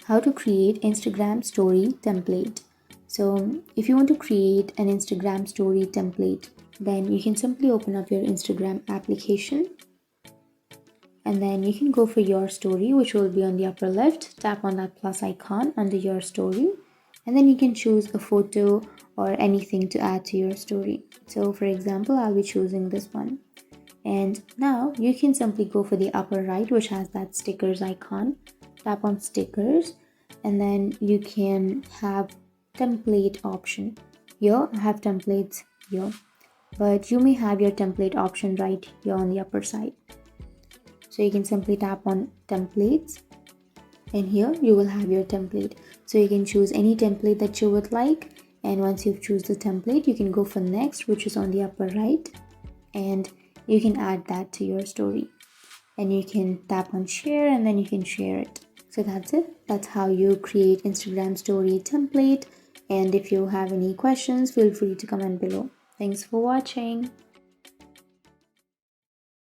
how to create Instagram story template. So if you want to create an Instagram story template, then you can simply open up your Instagram application, and then you can go for your story, which will be on the upper left. Tap on that plus icon under your story, and then you can choose a photo or anything to add to your story. So for example, I'll be choosing this one. And now you can simply go for the upper right, which has that stickers icon. Tap on stickers, and then you can have template option. Here I have templates here, but you may have your template option right here on the upper side. So you can simply tap on templates, and here you will have your template. So you can choose any template that you would like, and once you've choose the template, you can go for next, which is on the upper right, and you can add that to your story, and you can tap on share, and then you can share it. So that's it. That's how you create Instagram story template. And if you have any questions, feel free to comment below. Thanks for watching.